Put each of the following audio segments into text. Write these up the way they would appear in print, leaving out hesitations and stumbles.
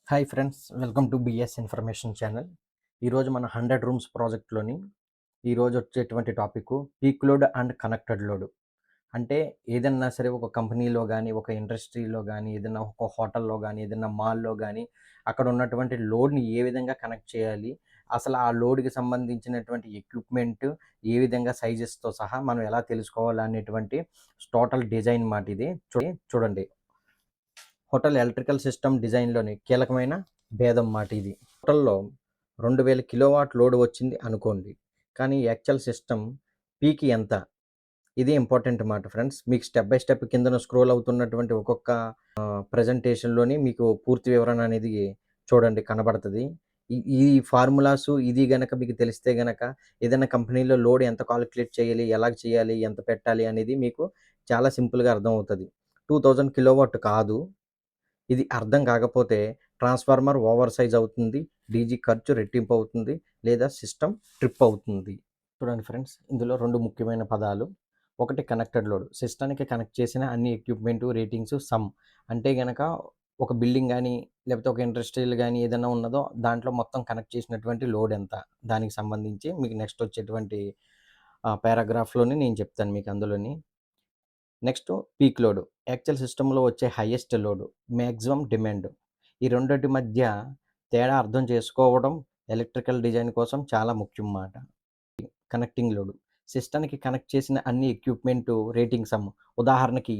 Hi friends, welcome to BS information channel. ఈరోజు మన 100 rooms ప్రాజెక్ట్లోని ఈరోజు వచ్చేటువంటి topic peak load and connected load. అంటే ఏదన్నా సరే ఒక కంపెనీలో కానీ, ఒక ఇండస్ట్రీలో కానీ, ఏదైనా ఒక హోటల్లో కానీ, ఏదైనా మాల్లో కానీ అక్కడ ఉన్నటువంటి లోడ్ని ఏ విధంగా కనెక్ట్ చేయాలి, అసలు ఆ లోడ్కి సంబంధించినటువంటి ఎక్విప్మెంట్ ఏ విధంగా సైజెస్తో సహా మనం ఎలా తెలుసుకోవాలి అనేటువంటి టోటల్ డిజైన్ మాట ఇది. చూడండి, హోటల్ ఎలక్ట్రికల్ సిస్టమ్ డిజైన్లోని కీలకమైన భేదం మాట ఇది. హోటల్లో 2000 కిలోవాట్ లోడ్ వచ్చింది అనుకోండి, కానీ యాక్చువల్ సిస్టమ్ పీక్ ఎంత, ఇది ఇంపార్టెంట్ మాట ఫ్రెండ్స్. మీకు స్టెప్ బై స్టెప్ కిందన స్క్రోల్ అవుతున్నటువంటి ఒక్కొక్క ప్రజెంటేషన్లోని మీకు పూర్తి వివరణ అనేది చూడండి కనబడుతుంది. ఈ ఫార్ములాసు ఇది గనక మీకు తెలిస్తే గనక ఏదైనా కంపెనీలో లోడ్ ఎంత కాలిక్యులేట్ చేయాలి, ఎలా చేయాలి, ఎంత పెట్టాలి అనేది మీకు చాలా సింపుల్గా అర్థమవుతుంది. 2000 కిలోవాట్ కాదు, ఇది అర్థం కాకపోతే ట్రాన్స్ఫార్మర్ ఓవర్ సైజ్ అవుతుంది, డీజీ ఖర్చు రెట్టింపు అవుతుంది, లేదా సిస్టమ్ ట్రిప్ అవుతుంది. చూడండి ఫ్రెండ్స్, ఇందులో రెండు ముఖ్యమైన పదాలు. ఒకటి కనెక్టెడ్ లోడ్, సిస్టానికి కనెక్ట్ చేసిన అన్ని ఎక్విప్మెంట్ రేటింగ్స్ సమ్. అంటే కనుక ఒక బిల్డింగ్ కానీ లేకపోతే ఒక ఇండస్ట్రియల్ కానీ ఏదైనా ఉన్నదో దాంట్లో మొత్తం కనెక్ట్ చేసినటువంటి లోడ్ ఎంత, దానికి సంబంధించి మీకు నెక్స్ట్ వచ్చేటువంటి పారాగ్రాఫ్లోని నేను చెప్తాను మీకు అందులోని. నెక్స్ట్ పీక్ లోడ్, యాక్చువల్ సిస్టంలో వచ్చే హైయెస్ట్ లోడ్, మ్యాక్సిమం డిమాండ్. ఈ రెండింటి మధ్య తేడా అర్థం చేసుకోవడం ఎలక్ట్రికల్ డిజైన్ కోసం చాలా ముఖ్యం మాట. కనెక్టింగ్ లోడ్, సిస్టానికి కనెక్ట్ చేసిన అన్ని ఎక్విప్మెంట్ రేటింగ్ సమ్. ఉదాహరణకి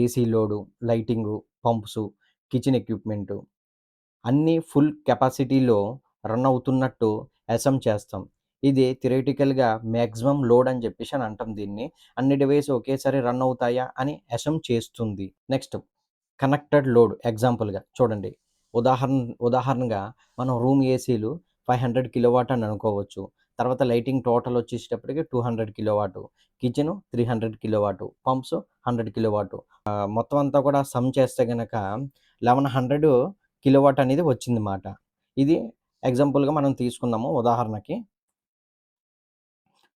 AC load, lighting, pumps, kitchen equipment అన్నీ ఫుల్ కెపాసిటీలో రన్ అవుతున్నట్టు అసమ్ చేస్తాం. ఇది థియరిటికల్‌గా మ్యాక్సిమం లోడ్ అని చెప్పేసి అని అంటాం దీన్ని. అన్ని డివైస్ ఒకేసారి రన్ అవుతాయా అని అసమ్ చేస్తుంది. నెక్స్ట్ కనెక్టెడ్ లోడ్, ఎగ్జాంపుల్‌గా చూడండి. ఉదాహరణగా మనం రూమ్ ఏసీలు 500 కిలోవాట్ అని అనుకోవచ్చు. తర్వాత లైటింగ్ టోటల్ వచ్చేసేటప్పటికి 200 kilowatt, kitchen 300 kilowatt, pumps 100 kilowatt. మొత్తం అంతా కూడా సమ్ చేస్తే గనక 1100 కిలోవాట్ అనేది వచ్చింది మాట. ఇది ఎగ్జాంపుల్‌గా మనం తీసుకుందాము ఉదాహరణకి.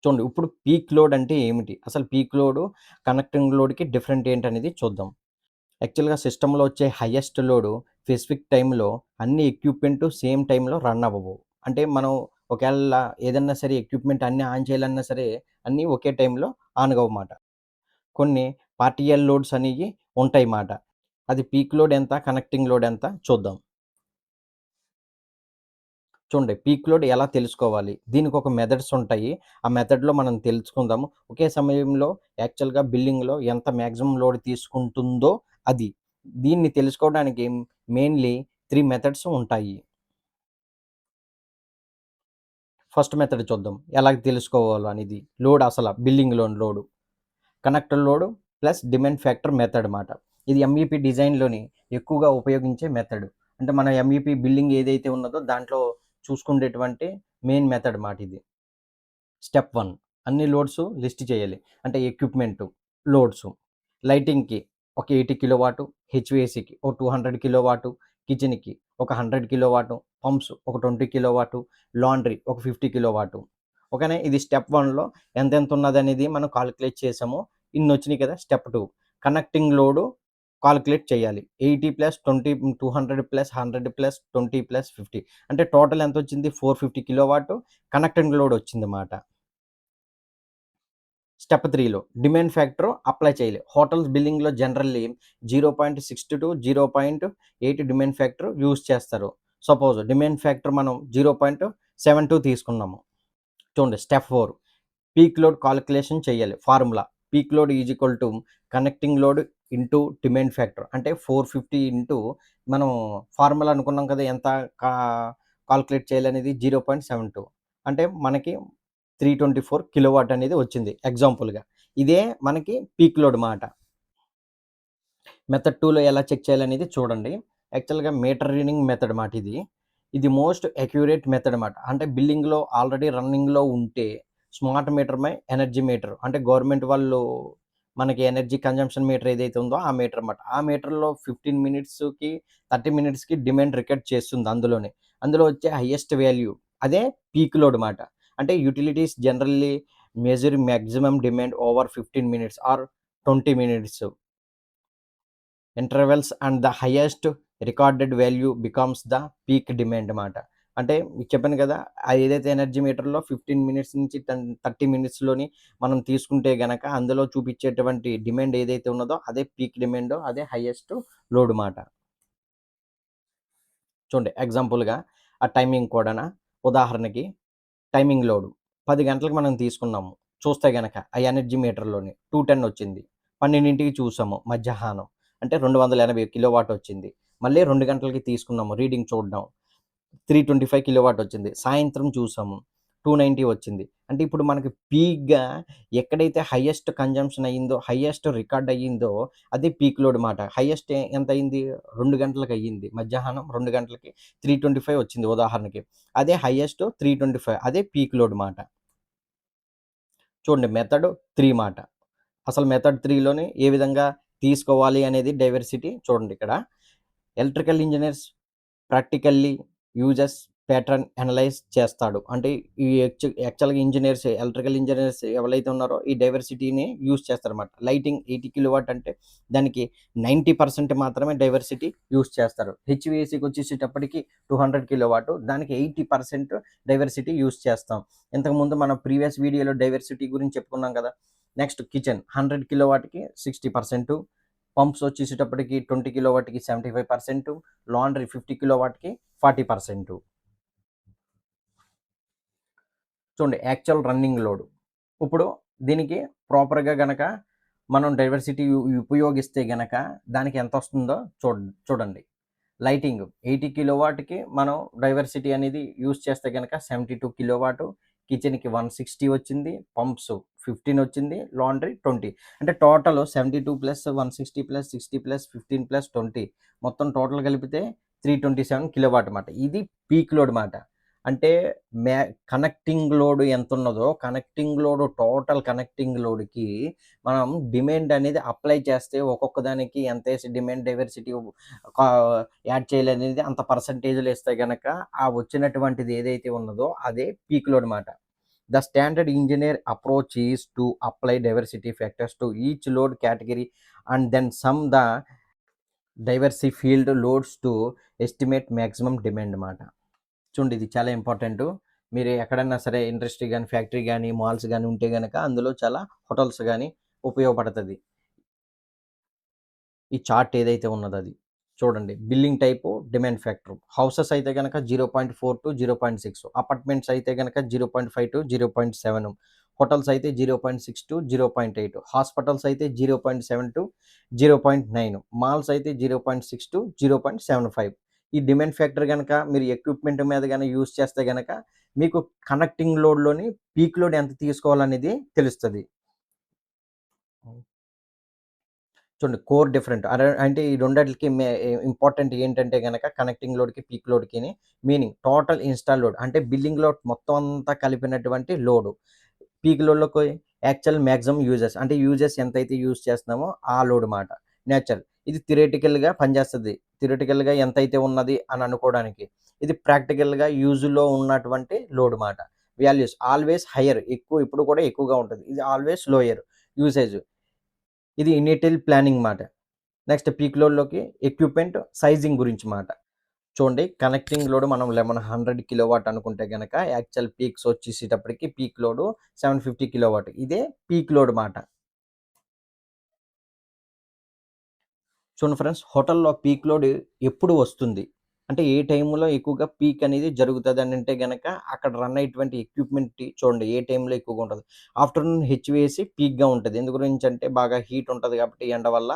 చూడండి, ఇప్పుడు పీక్ లోడ్ అంటే ఏమిటి, అసలు పీక్ లోడ్ కనెక్టింగ్ లోడ్కి డిఫరెంట్ ఏంటనేది చూద్దాం. యాక్చువల్‌గా సిస్టంలో వచ్చే హైయెస్ట్ లోడ్ స్పెసిఫిక్ టైంలో అన్ని ఎక్విప్మెంట్ సేమ్ టైంలో రన్ అవ్వవు. అంటే మనం ఒకవేళ ఏదన్నా సరే ఎక్విప్మెంట్ అన్నీ ఆన్ చేయాలన్నా సరే అన్నీ ఒకే టైంలో ఆన్ అవ్వమాట. కొన్ని పార్టియల్ లోడ్స్ అనేవి ఉంటాయి మాట. అది పీక్ లోడ్ ఎంత, కనెక్టింగ్ లోడ్ ఎంత చూద్దాం. చూడండి, పీక్ లోడ్ ఎలా తెలుసుకోవాలి, దీనికి ఒక మెథడ్స్ ఉంటాయి. ఆ మెథడ్లో మనం తెలుసుకుందాము. ఒకే సమయంలో యాక్చువల్‌గా బిల్డింగ్‌లో ఎంత మ్యాక్సిమం లోడ్ తీసుకుంటుందో అది. దీన్ని తెలుసుకోవడానికి మెయిన్‌లీ 3 మెథడ్స్ ఉంటాయి. ఫస్ట్ మెథడ్ చూద్దాం ఎలా తెలుసుకోవాలో అనేది. లోడ్ అసల బిల్డింగ్‌లోని load. Connector load plus demand factor method మాట. ఇది ఎంఈపీ డిజైన్‌లోని ఎక్కువగా ఉపయోగించే మెథడ్. అంటే మన ఎంఈపీ బిల్డింగ్ ఏదైతే ఉన్నదో దాంట్లో చూసుకునేటువంటి మెయిన్ మెథడ్ మాట ఇది. స్టెప్ 1, అన్ని లోడ్స్ లిస్ట్ చేయాలి. అంటే ఎక్విప్మెంటు, లోడ్సు. లైటింగ్‌కి ఒక 80 కిలోవాటు, హెచ్‌విఏసీకి ఒక 200 కిలోవాటు, కిచెన్‌కి ఒక 100 కిలోవాటు, పంప్స్ ఒక 20 కిలోవాటు, లాండ్రీ ఒక 50 కిలోవాటు. ఓకేనా. ఇది స్టెప్ 1లో ఎంతెంత ఉన్నదనేది మనం కాలిక్యులేట్ చేసాము. ఇన్నొచ్చినాయి కదా. స్టెప్ 2, కనెక్టింగ్ లోడు కాలిక్యులేట్ చేయాలి. 80 ప్లస్ 20, 200 ప్లస్ 100 ప్లస్ 20 ప్లస్ 50 అంటే టోటల్ ఎంతొచ్చింది, 450 కిలోవాట్ కనెక్టింగ్ లోడ్ వచ్చిందన్నమాట. స్టెప్ 3లో డిమాండ్ ఫ్యాక్టర్ అప్లై చేయాలి. హోటల్స్ బిల్డింగ్‌లో జనరల్లీ 0.6-0.8 డిమాండ్ ఫ్యాక్టర్ యూజ్ చేస్తారు. సపోజ్ డిమాండ్ ఫ్యాక్టర్ మనం 0.72 తీసుకున్నాము. చూడండి, స్టెప్ 4, పీక్ లోడ్ కాలిక్యులేషన్ చేయాలి. Formula peak load is equal to connecting load into demand factor. అంటే 450 into మనం ఫార్ములా అనుకున్నాం కదా, ఎంత కాలిక్యులేట్ చేయాలనేది 0.72 అంటే మనకి 324 కిలోవాట్ అనేది వచ్చింది ఎగ్జాంపుల్‌గా. ఇదే మనకి పీక్ లోడ్ మాట. మెథడ్ 2లో ఎలా చెక్ చేయాలనేది చూడండి. యాక్చువల్‌గా మీటర్ రీడింగ్ మెథడ్ మాట ఇది. ఇది మోస్ట్ అక్యురేట్ మెథడ్ మాట. అంటే బిల్డింగ్‌లో ఆల్రెడీ రన్నింగ్‌లో ఉంటే smart meter my energy meter, అంటే గవర్నమెంట్ వాళ్ళు మనకి ఎనర్జీ కన్జంప్షన్ మీటర్ ఏదైతే ఉందో ఆ మీటర్ మాట. ఆ మీటర్‌లో 15 మినిట్స్‌కి 30 మినిట్స్‌కి డిమాండ్ రికార్డ్ చేస్తుంది అందులోనే. అందులో వచ్చే హైయెస్ట్ వాల్యూ అదే పీక్ లోడ్ మాట. అంటే utilities generally measure maximum demand over 15 minutes or 20 minutes intervals and the highest recorded value becomes the peak demand మాట. అంటే మీకు చెప్పాను కదా! ఏదైతే ఎనర్జీ మీటర్‌లో 15 మినిట్స్ నుంచి 30 మినిట్స్‌లోని మనం తీసుకుంటే గనక అందులో చూపించేటువంటి డిమాండ్ ఏదైతే ఉన్నదో అదే పీక్ డిమాండ్, అదే హైయెస్ట్ లోడ్ మాట. చూడండి ఎగ్జాంపుల్‌గా ఆ టైమింగ్ కూడానా ఉదాహరణకి టైమింగ్ లోడ్ 10 గంటలకు మనం తీసుకున్నాము. చూస్తే గనక ఆ ఎనర్జీ మీటర్‌లోని 210 వచ్చింది. 12కి చూసాము మధ్యాహ్నం. అంటే 280 కిలోవాట్ వచ్చింది. మళ్ళీ 2 గంటలకి తీసుకున్నాము రీడింగ్ చూద్దాం. 325 కిలోవాట్ వచ్చింది. సాయంత్రం చూసాము. 290 వచ్చింది. అంటే ఇప్పుడు మనకి పీక్‌గా ఎక్కడైతే హైయెస్ట్ కన్జంప్షన్ అయిందో, హైయెస్ట్ రికార్డ్ అయ్యిందో అది పీక్ లోడ్ మాట. హైయెస్ట్ ఎంత అయింది? 2 గంటలకి అయ్యింది. మధ్యాహ్నం 2 గంటలకి 325 వచ్చింది ఉదాహరణకి. అదే హైయెస్ట్ 325 అదే పీక్ లోడ్ మాట. చూడండి మెథడ్ 3 మాట. అసలు మెథడ్ 3లోని ఏ విధంగా తీసుకోవాలి అనేది డైవర్సిటీ చూడండి ఇక్కడ. Electrical engineers practically uses pattern analyse చేస్తాడు. అంటే ఈ యాక్చువల్‌గా ఇంజినీర్స్, ఎలక్ట్రికల్ ఇంజినీర్స్ ఎవరైతే ఉన్నారో ఈ డైవర్సిటీని యూజ్ చేస్తారన్నమాట. లైటింగ్ 80 కిలోవాట్ అంటే దానికి 90% మాత్రమే డైవర్సిటీ యూజ్ చేస్తారు. హెచ్‌విఏసీకి వచ్చేసేటప్పటికి 200 కిలోవాట్ దానికి 80% డైవర్సిటీ యూజ్ చేస్తాం. ఇంతకుముందు మనం ప్రీవియస్ వీడియోలో డైవర్సిటీ గురించి చెప్పుకున్నాం కదా! నెక్స్ట్ కిచెన్ 100 కిలోవాట్‌కి 60%, పంప్స్ వచ్చేసేటప్పటికి 20 కిలోవాట్‌కి 75%, లాండ్రీ 50 కిలోవాట్‌కి 40%. చూడండి యాక్చువల్ రన్నింగ్ లోడ్. ఇప్పుడు దీనికి ప్రాపర్‌గా గనక మనం డైవర్సిటీ ఉపయోగిస్తే గనక దానికి ఎంతొస్తుందో చూడండి. లైటింగ్ 80 కిలోవాట్‌కి మనం డైవర్సిటీ అనేది యూజ్ చేస్తే గనక 72 కిలోవాట్, కిచెన్‌కి 160 వచ్చింది, పంప్స్ 15 వచ్చింది, లాండ్రీ 20. అంటే total 72 plus 160 plus 60 plus 15 plus 20 మొత్తం టోటల్ కలిపితే 327 కిలోవాట్ మాట. ఇది పీక్ లోడ్ మాట. అంటే మ్యా కనెక్టింగ్ లోడ్ ఎంతున్నదో కనెక్టింగ్ లోడ్ టోటల్ కనెక్టింగ్ లోడ్‌కి మనం డిమాండ్ అనేది అప్లై చేస్తే ఒక్కొక్క దానికి ఎంతేసి డిమాండ్ డైవర్సిటీ కా యాడ్ చేయాలనేది అంత పర్సెంటేజ్‌లో ఇస్తే గనక ఆ వచ్చినటువంటిది ఏదైతే ఉన్నదో అదే పీక్ లోడ్ మాట. The standard engineer approach is to apply diversity factors to each load category and then sum the diversified loads to estimate maximum demand మాట. చూడండి ఇది చాలా ఇంపార్టెంటు. మీరు ఎక్కడన్నా సరే ఇండస్ట్రీ గాని, ఫ్యాక్టరీ గాని, మాల్స్ గాని ఉంటే గనక అందులో చాలా హోటల్స్ గాని ఉపయోగపడతది. ఈ చార్ట్ ఏదైతే ఉన్నదో అది. చూడండి billing type, demand factor. Houses అయితే గనక 0.4-0.6, అపార్ట్మెంట్స్ అయితే గనక 0.5-0.7, హోటల్స్ అయితే 0.6-0.8, హాస్పిటల్స్ అయితే 0.7-0.9, మాల్స్ అయితే 0.6-0.75. ఈ డిమాండ్ ఫ్యాక్టర్ గనక మీరు ఎక్విప్‌మెంట్ మీద గాని యూజ్ చేస్తే గనక మీకు కనెక్టింగ్ లోడ్‌లోని పీక్ లోడ్ ఎంత తీసుకోవాలనేది తెలుస్తది. చూడండి కోర్ డిఫరెంట్. అంటే ఈ రెండిట్లకి ఇంపార్టెంట్ ఏంటంటే గనక కనెక్టింగ్ లోడ్‌కి, పీక్ లోడ్‌కిని మీనింగ్ టోటల్ ఇన్‌స్టాల్ లోడ్ అంటే బిల్డింగ్ లోడ్ మొత్తం అంతా కలిపినటువంటి లోడు. పీక్ లోడ్‌లోకి యాక్చువల్ మాక్సిమం యూజెస్ అంటే యూజెస్ ఎంతైతే యూజ్ చేస్తున్నామో ఆ లోడ్ మాట. నేచర్ ఇది థియరిటికల్‌గా పనిచేస్తది. థియరిటికల్‌గా ఎంతైతే ఉన్నది అని అనుకోవడానికి. ఇది ప్రాక్టికల్‌గా యూజ్‌లో ఉన్నటువంటి లోడ్ మాట. వాల్యూస్ ఆల్వేస్ హైయర్ ఎక్కువ ఎప్పుడు కూడా ఎక్కువగా ఉంటది. ఇది ఆల్వేస్ లోయర్ యూసేజ్. ఇది ఇనిటియల్ ప్లానింగ్ మాట. నెక్స్ట్ పీక్ లోడ్‌లోకి ఎక్విప్‌మెంట్ సైజింగ్ గురించి మాట. చూడండి కనెక్టింగ్ లోడ్ మనం 1100 కిలోవాట్ అనుకుంటే గనక యాక్చువల్ పీక్స్ వచ్చేసేటప్పటికి పీక్ లోడ్ 750 కిలోవాట్. ఇదే పీక్ లోడ్ మాట. చూడండి ఫ్రెండ్స్ హోటల్‌లో పీక్ లోడ్ ఎప్పుడు వస్తుంది? అంటే ఏ టైంలో ఎక్కువగా పీక్ అనేది జరుగుతదనంటే గనక అక్కడ రన్ అయ్యేటువంటి ఎక్విప్‌మెంట్ చూడండి ఏ టైంలో ఎక్కువగా ఉంటది. ఆఫ్టర్‌నూన్ హెచ్‌విఏసీ పీక్‌గా ఉంటది. ఎందు గురించంటే బాగా హీట్ ఉంటది కాబట్టి ఎండ వల్ల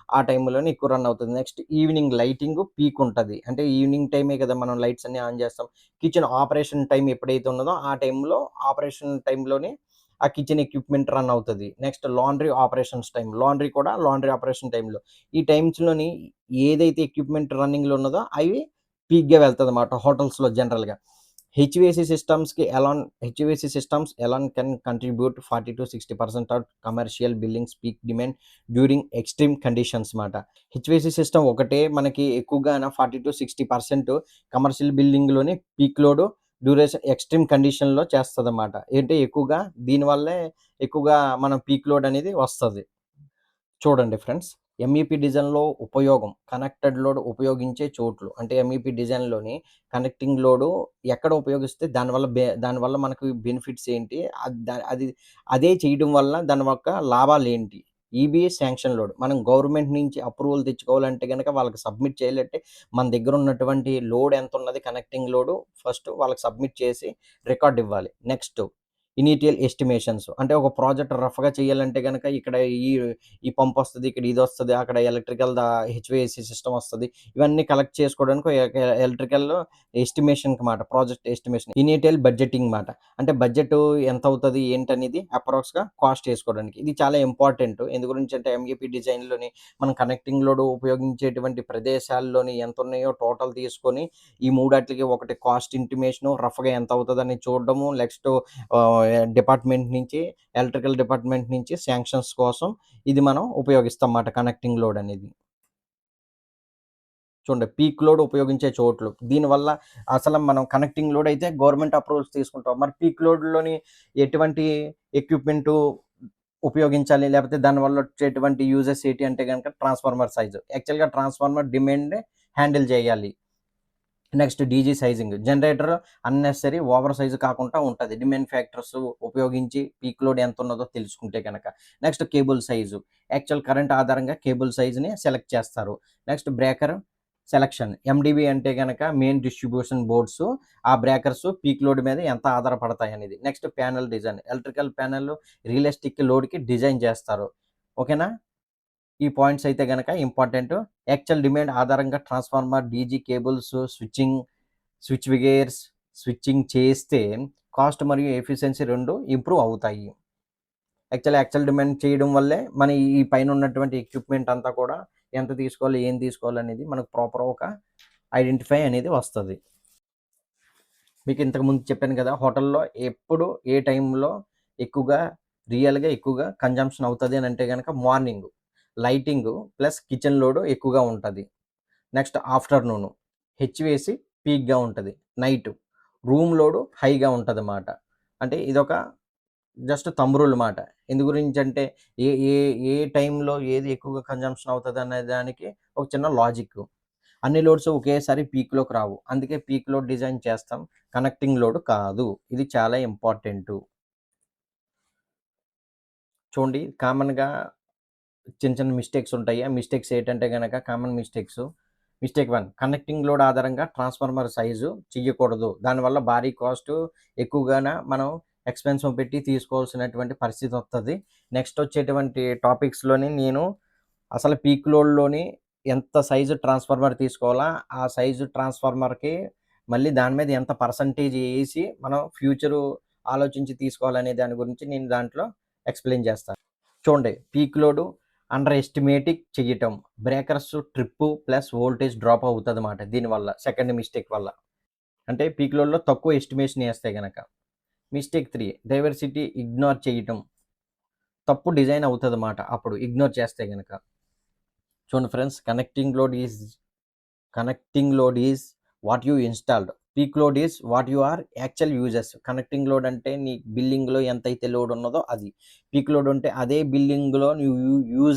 ఆ టైంలోనే ఎక్కువ రన్ అవుతుంది. నెక్స్ట్ ఈవినింగ్ లైటింగ్ పీక్ ఉంటది. అంటే ఈవినింగ్ టైమే కదా మనం లైట్స్ అన్నీ ఆన్ చేస్తాం. కిచెన్ ఆపరేషన్ టైమ్ ఎప్పుడైతే ఉన్నదో ఆ టైంలో ఆపరేషన్ టైంలోనే ఆ కిచెన్ ఎక్విప్‌మెంట్ రన్ అవుతది. Next laundry operations time. Laundry కూడా లాండ్రీ ఆపరేషన్ టైంలో. ఈ టైమ్స్‌లోని ఏదైతే ఎక్విప్‌మెంట్ రన్నింగ్‌లో ఉన్నదో అవి పీక్‌గా వెళ్తదన్నమాట హోటల్స్‌లో జనరల్‌గా. HVAC systems alone can contribute 40-60% of commercial buildings peak demand during extreme conditions మాట. హెచ్‌విఏసీ సిస్టమ్ ఒకటే మనకి ఎక్కువగాన 40-60% కమర్షియల్ బిల్డింగ్‌లోని పీక్ లోడ్ డ్యూరేషన్ ఎక్స్‌ట్రీమ్ కండిషన్‌లో చేస్తదన్నమాట. ఏంటి ఎక్కువగా దీనివల్లే ఎక్కువగా మనం పీక్ లోడ్ అనేది వస్తది. చూడండి ఫ్రెండ్స్. ఎంఈపీ డిజైన్లో ఉపయోగం, కనెక్టెడ్ లోడ్ ఉపయోగించే చోట్లు. అంటే ఎంఈపీ డిజైన్లోని కనెక్టింగ్ లోడు ఎక్కడ ఉపయోగిస్తే దానివల్ల మనకు బెనిఫిట్స్ ఏంటి, అది అదే చేయడం వల్ల దాని యొక్క లాభాలు ఏంటి. ఈబీఏ శాంక్షన్ లోడ్ మనం గవర్నమెంట్ నుంచి అప్రూవల్ తెచ్చుకోవాలంటే కనుక వాళ్ళకి సబ్మిట్ చేయాలంటే మన దగ్గర ఉన్నటువంటి లోడ్ ఎంత ఉన్నది, కనెక్టింగ్ లోడు ఫస్ట్ వాళ్ళకి సబ్మిట్ చేసి రికార్డ్ ఇవ్వాలి. నెక్స్ట్ ఇనీషియల్ ఎస్టిమేషన్స్, అంటే ఒక ప్రాజెక్ట్ రఫ్గా చేయాలంటే కనుక ఇక్కడ ఈ ఈ పంప్ వస్తుంది, ఇక్కడ ఇది వస్తుంది, అక్కడ ఎలక్ట్రికల్ హెచ్విఏసి సిస్టమ్ వస్తుంది, ఇవన్నీ కలెక్ట్ చేసుకోవడానికి ఎలక్ట్రికల్ ఎస్టిమేషన్కి మాట, ప్రాజెక్ట్ ఎస్టిమేషన్. ఇనీషియల్ బడ్జెటింగ్ మాట, అంటే బడ్జెట్ ఎంత అవుతుంది ఏంటనేది అప్రాక్స్గా కాస్ట్ చేసుకోవడానికి. ఇది చాలా ఇంపార్టెంట్. ఎందు గురించి అంటే ఎంఈపీ డిజైన్లోని మనం కనెక్టింగ్ లోడ్ ఉపయోగించేటువంటి ప్రదేశాల్లోని ఎంత ఉన్నాయో టోటల్ తీసుకొని ఈ మూడాట్లకి ఒకటి కాస్ట్ ఇంటిమేషను రఫ్గా ఎంత అవుతుందని చూడడము. నెక్స్ట్ డిపార్ట్మెంట్ నుంచి, ఎలక్ట్రికల్ డిపార్ట్మెంట్ నుంచి శాంక్షన్స్ కోసం ఇది మనం ఉపయోగిస్తాం మాట, కనెక్టింగ్ లోడ్ అనేది. చూడండి, పీక్ లోడ్ ఉపయోగించే చోట్లు. దీనివల్ల అసలు మనం కనెక్టింగ్ లోడ్ అయితే గవర్నమెంట్ అప్రూవల్స్ తీసుకుంటాం. మరి పీక్ లోడ్‌లోని ఎటువంటి ఎక్విప్‌మెంటు ఉపయోగించాలి, లేకపోతే దానివల్ల వచ్చేటువంటి యూజెస్ ఏంటి అంటే గనక ట్రాన్స్‌ఫార్మర్ సైజు. యాక్చువల్‌గా ట్రాన్స్‌ఫార్మర్ డిమాండ్‌ని హ్యాండిల్ చేయాలి. Next DG sizing, generator unnecessary over size కాకుండా ఉంటది. డిమాండ్ ఫ్యాక్టర్స్ ఉపయోగించి పీక్ లోడ్ ఎంత ఉన్నదో తెలుసుకుంటే గనక. Next cable size, actual current ఆధారంగా కేబుల్ సైజుని సెలెక్ట్ చేస్తారు. నెక్స్ట్ బ్రేకర్ సెలక్షన్, ఎండిబి అంటే గనక మెయిన్ డిస్ట్రిబ్యూషన్ బోర్డ్స్, ఆ బ్రేకర్స్ పీక్ లోడ్ మీద ఎంత ఆధారపడతాయి అనేది. Next panel design, electrical panel realistic లోడ్కి డిజైన్ చేస్తారు. ఓకేనా, ఈ పాయింట్స్ అయితే గనక ఇంపార్టెంట్. యాక్చువల్ డిమాండ్ ఆధారంగా transformer, DG cables, switch gears switching చేస్తే కాస్ట్ మరియు ఎఫిషియన్సీ రెండు ఇంప్రూవ్ అవుతాయి. యాక్చువల్ డిమాండ్ చేయడం వల్లే మన ఈ పైన ఉన్నటువంటి ఎక్విప్మెంట్ అంతా కూడా ఎంత తీసుకోవాలి, ఏం తీసుకోవాలి అనేది మనకు ప్రాపర్ ఒక ఐడెంటిఫై అనేది వస్తుంది. మీకు ఇంతకుముందు చెప్పాను కదా, హోటల్లో ఎప్పుడు ఏ టైంలో ఎక్కువగా కన్జంప్షన్ అవుతుంది అని అంటే కనుక morning lighting plus kitchen load ఎక్కువగా ఉంటుంది. నెక్స్ట్ ఆఫ్టర్నూన్ హెచ్వేసి పీక్గా ఉంటుంది. నైట్ రూమ్ లోడ్ హైగా ఉంటుంది అన్నమాట. అంటే ఇదొక జస్ట్ తమ్మురులు మాట. ఎందు గురించి అంటే ఏ ఏ ఏ టైంలో ఏది ఎక్కువగా కన్జంప్షన్ అవుతుంది అనే దానికి ఒక చిన్న లాజిక్. అన్ని లోడ్స్ ఒకేసారి పీక్లోకి రావు, అందుకే పీక్ లోడ్ డిజైన్ చేస్తాం, కనెక్టింగ్ లోడ్ కాదు. ఇది చాలా ఇంపార్టెంటు. చూడండి, కామన్గా చిన్న మిస్టేక్స్ ఉంటాయి. ఆ మిస్టేక్స్ ఏంటంటే గనక common mistakes. Mistake 1, connecting load ఆధారంగా ట్రాన్స్ఫార్మర్ సైజు చెయ్యకూడదు. దానివల్ల భారీ కాస్ట్ ఎక్కువగాన మనం ఎక్స్‌పెన్సివ్ పెట్టి తీసుకోవాల్సినటువంటి పరిస్థితి వస్తది. నెక్స్ట్ వచ్చేటువంటి టాపిక్స్‌లోని నేను అసలు పీక్ లోడ్‌లోని ఎంత సైజు ట్రాన్స్ఫార్మర్ తీసుకోవాలా, ఆ సైజు ట్రాన్స్ఫార్మర్‌కి మళ్ళీ దాని మీద ఎంత పర్సెంటేజ్ ఏసి మనం ఫ్యూచరు ఆలోచించి తీసుకోవాలనే దాని గురించి నేను దాంట్లో ఎక్స్‌ప్లెయిన్ చేస్తాను. చూడండి, పీక్ లోడ్ అండర్ ఎస్టిమేటింగ్ చెయ్యటం, breakers trip plus voltage drop అవుతుందన్నమాట దీనివల్ల, సెకండ్ మిస్టేక్ వల్ల. అంటే పీక్ లోడ్లో తక్కువ ఎస్టిమేషన్ వేస్తే గనక. మిస్టేక్ 3, డైవర్సిటీ ఇగ్నోర్ చేయటం, తప్పు డిజైన్ అవుతుందన్నమాట అప్పుడు ఇగ్నోర్ చేస్తే గనక. చూడండి friends, connecting load is what you installed, peak load is what you are actual uses. Connecting load అంటే నీ బిల్డింగ్లో ఎంతైతే లోడ్ ఉన్నదో అది. పీక్ లోడ్ అంటే అదే బిల్డింగ్లో నువ్వు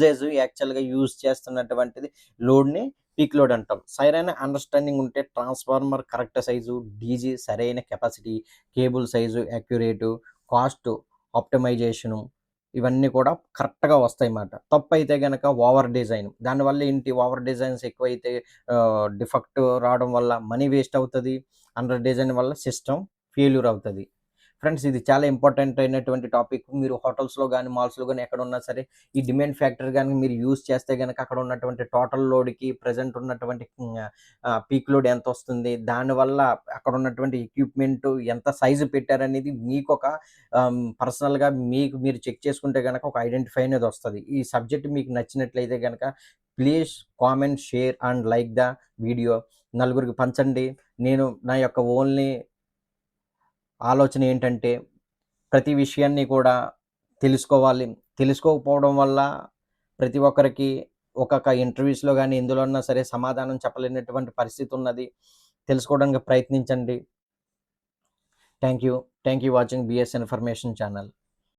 యాక్చువల్గా యూజ్ చేస్తున్నటువంటిది లోడ్ని పీక్ లోడ్ అంటాం. సరైన అండర్స్టాండింగ్ ఉంటే ట్రాన్స్ఫార్మర్ కరెక్ట్ సైజు, డీజీ సరైన capacity, cable size accurate, cost optimisation, ఇవన్నీ కూడా కరెక్ట్గా వస్తాయి అన్నమాట. తప్పు అయితే కనుక ఓవర్ డిజైన్, దానివల్ల ఏంటి, ఓవర్ డిజైన్స్ ఎక్కువైతే డిఫెక్ట్ రావడం వల్ల మనీ వేస్ట్ అవుతుంది. అండర్ డిజైన్ వల్ల సిస్టమ్ ఫెయిల్యూర్ అవుతుంది. ఫ్రెండ్స్, ఇది చాలా ఇంపార్టెంట్ అయినటువంటి టాపిక్. మీరు హోటల్స్లో కానీ మాల్స్లో కానీ ఎక్కడ ఉన్నా సరే ఈ డిమాండ్ ఫ్యాక్టర్ కానీ మీరు యూజ్ చేస్తే కనుక అక్కడ ఉన్నటువంటి టోటల్ లోడ్కి ప్రజెంట్ ఉన్నటువంటి పీక్ లోడ్ ఎంత వస్తుంది, దానివల్ల అక్కడ ఉన్నటువంటి ఎక్విప్మెంట్ ఎంత సైజు పెట్టారనేది మీకు ఒక పర్సనల్గా మీరు చెక్ చేసుకుంటే కనుక ఒక ఐడెంటిఫై అనేది వస్తుంది. ఈ సబ్జెక్ట్ మీకు నచ్చినట్లయితే కనుక please comment, share and like the video. నలుగురికి పంచండి. నేను నా యొక్క ఓన్లీ ఆలోచన ఏంటంటే ప్రతి విషయాన్ని కూడా తెలుసుకోవాలి. తెలుసుకోకపోవడం వల్ల ప్రతి ఒక్కరికి ఒక్కొక్క ఇంటర్వ్యూస్‌లో గానీ, ఎందులో అన్నా సరే సమాధానం చెప్పలేనటువంటి పరిస్థితి ఉన్నది. తెలుసుకోవడానికి ప్రయత్నించండి. Thank you watching BS information channel.